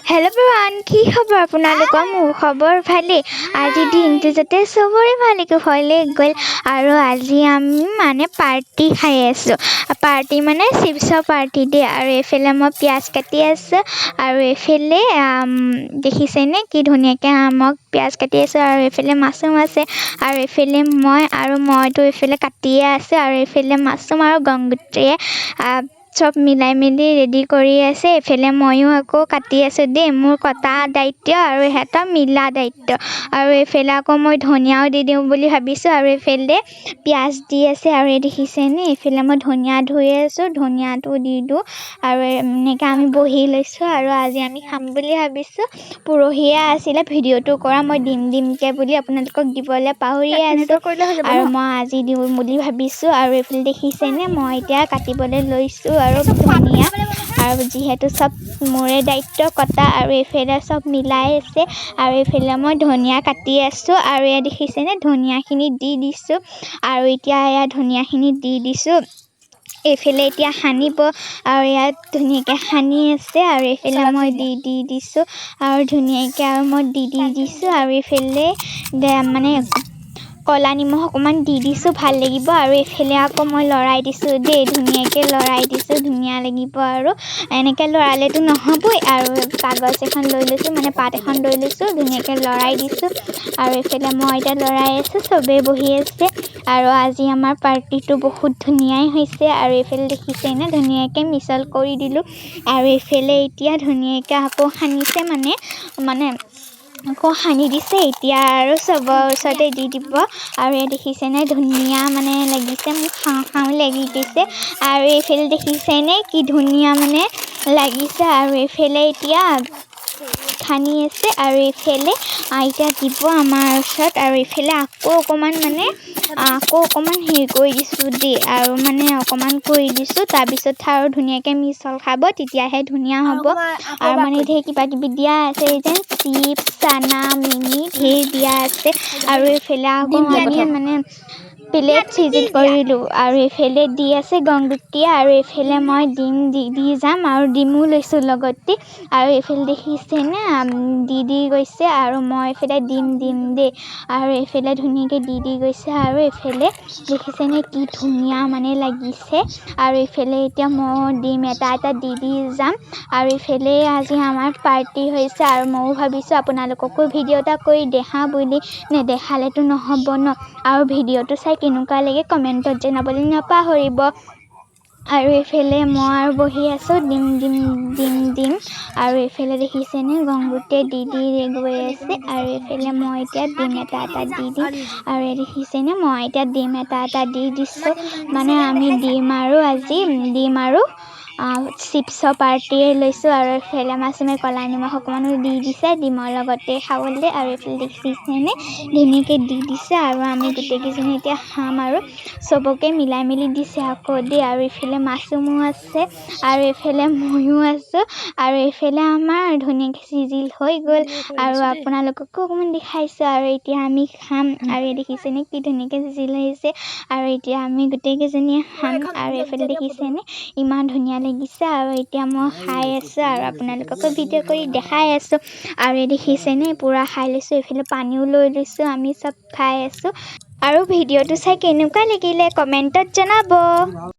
Hello' everyone, কি খবৰ আপোনালোকৰ? মোৰ খবৰ ভালেই। আজি দিনটো যাতে চবৰে ভালকৈ গ'ল আৰু আজি আমি মানে পাৰ্টি খাই আছোঁ। পাৰ্টি মানে চিপছৰ পাৰ্টি দেই। আৰু এইফালে মই পিঁয়াজ কাটি আছোঁ আৰু এইফালে দেখিছেনে কি ধুনীয়াকৈ আমাক পিঁয়াজ কাটি আছোঁ আৰু এইফালে মাছৰুম আছে আৰু এইফালে মইতো এইফালে কাটিয়ে আছোঁ আৰু এইফালে মাছৰুম আৰু গংগুটিয়ে চব মিলাই মেলি ৰেডি কৰি আছে। এইফালে ময়ো আকৌ কাটি আছোঁ দেই, মোৰ কটা দায়িত্ব আৰু সিহঁতৰ মিলা দায়িত্ব। আৰু এইফালে আকৌ মই ধনিয়াও দি দিওঁ বুলি ভাবিছোঁ আৰু এইফালে পিঁয়াজ দি আছে আৰু এই দেখিছেনে এইফালে মই ধনিয়া ধুই আছোঁ, ধনিয়াটো দি দিওঁ আৰু এনেকৈ আমি বহি লৈছোঁ আৰু আজি আমি খাম বুলি ভাবিছোঁ। পৰহিয়ে আছিলে ভিডিঅ'টো কৰা, মই দিমকৈ বুলি আপোনালোকক দিবলৈ পাহৰিয়ে আছোঁ আৰু মই আজি দিওঁ বুলি ভাবিছোঁ। আৰু এইফালে দেখিছেনে মই এতিয়া কাটিবলৈ লৈছোঁ আৰু ধনিয়া, আৰু যিহেতু চব মোৰে দায়িত্ব কটা আৰু এইফালে চব মিলাই আছে আৰু এইফালে মই ধনিয়া কাটি আছোঁ আৰু এয়া দেখিছেনে ধনিয়াখিনি দি দিছোঁ আৰু এতিয়া এয়া ধনিয়াখিনি দি দিছোঁ। এইফালে এতিয়া সানিব আৰু ইয়াত ধুনীয়াকৈ সানি আছে আৰু এইফালে মই দি দিছোঁ আৰু ধুনীয়াকৈ আৰু মই দি দিছোঁ আৰু এইফালে মানে ক'লা নিমখ অকণমান দি দিছোঁ, ভাল লাগিব। আৰু এইফালে আকৌ মই লৰাই দিছোঁ দেই, ধুনীয়াকৈ লৰাই দিছোঁ, ধুনীয়া লাগিব। আৰু এনেকৈ লৰালেতো নহ'বই আৰু কাগজ এখন লৈ লৈছোঁ, মানে পাত এখন লৈ লৈছোঁ, ধুনীয়াকৈ লৰাই দিছোঁ আৰু এইফালে মই এতিয়া লৰাই আছোঁ, চবেই বহি আছে আৰু আজি আমাৰ পাৰ্টিটো বহুত ধুনীয়াই হৈছে। আৰু এইফালে দেখিছেনে ধুনীয়াকৈ মিছল কৰি দিলোঁ আৰু এইফালে এতিয়া ধুনীয়াকৈ আকৌ সানিছে মানে আকৌ সানি দিছে। এতিয়া আৰু চবৰ ওচৰতে দি দিব আৰু এই দেখিছেনে ধুনীয়া মানে লাগিছে, মোক খাওঁ লাগি গৈছে আৰু এইফালে দেখিছেনে কি ধুনীয়া মানে লাগিছে আৰু এইফালে এতিয়া সানি আছে আৰু এইফালে এতিয়া দিব আমাৰ ওচৰত আৰু এইফালে আকৌ অকণমান হেৰি কৰি দিছোঁ দেই আৰু মানে অকণমান কৰি দিছোঁ, তাৰপিছত আৰু ধুনীয়াকৈ মিছল খাব, তেতিয়াহে ধুনীয়া হ'ব। আৰু মানে ধেৰ কিবা কিবি দিয়া আছে, যেন চিপছ চানা মিমি ধেৰ দিয়া আছে আৰু এইফালে আকৌ মানে প্লেট চিজিল কৰিলোঁ আৰু এইফালে দি আছে গংগুটিয়ে আৰু এইফালে মই ডিম দি যাম আৰু ডিমো লৈছোঁ লগতে। আৰু এইফালে দেখিছেনে দি গৈছে আৰু মই এইফালে দিম দেই আৰু এইফালে ধুনীয়াকৈ দি গৈছে আৰু এইফালে দেখিছেনে কি ধুনীয়া মানে লাগিছে আৰু এইফালে এতিয়া মই ডিম এটা দি যাম আৰু এইফালে আজি আমাৰ পাৰ্টি হৈছে আৰু ময়ো ভাবিছোঁ আপোনালোককো ভিডিঅ' এটা কৰি দেখাওঁ বুলি, নেদেখালেতো নহ'ব ন। আৰু ভিডিঅ'টো চাই কেনেকুৱা লাগে কমেণ্টত জনাবলৈ নাপাহৰিব। আৰু এইফালে মই আৰু বহি আছোঁ ডিম আৰু এইফালে দেখিছেনে গংগুটিয়ে দি গৈ আছে আৰু এইফালে মই এতিয়া ডিম এটা দি দিম আৰু দেখিছেনে মই এতিয়া ডিম এটা দি দিছোঁ। মানে আমি ডিম আৰু চিপছৰ পাৰ্টিয়ে লৈছোঁ আৰু এইফালে মাছৰুমে ক'লা নিমখ অকণমানো দি দিছে ডিমৰ লগতে খাবলৈ আৰু এইফালে দেখিছেনে ধুনীয়াকৈ দি দিছে আৰু আমি গোটেইকেইজনী এতিয়া খাম আৰু চবকে মিলাই মেলি দিছে আকৌ দেই। আৰু এইফালে মাছৰুমো আছে আৰু এইফালে ময়ো আছোঁ আৰু এইফালে আমাৰ ধুনীয়াকৈ চিজিল হৈ গ'ল আৰু আপোনালোককো অকণমান দেখাইছোঁ আৰু এতিয়া আমি খাম আৰু দেখিছেনে কি ধুনীয়াকৈ চিজিল হৈছে আৰু এতিয়া আমি গোটেইকেইজনীয়ে খাম আৰু এইফালে দেখিছেনে ইমান ধুনীয়া লাগিছে আৰু এতিয়া মই খাই আছোঁ আৰু আপোনালোককো ভিডিঅ' কৰি দেখাই আছোঁ আৰু দেখিছেনে পূৰা খাই লৈছোঁ, এইফালে পানীও লৈ লৈছোঁ, আমি চব খাই আছোঁ। আৰু ভিডিঅ'টো চাই কেনেকুৱা লাগিলে কমেণ্টত জনাব।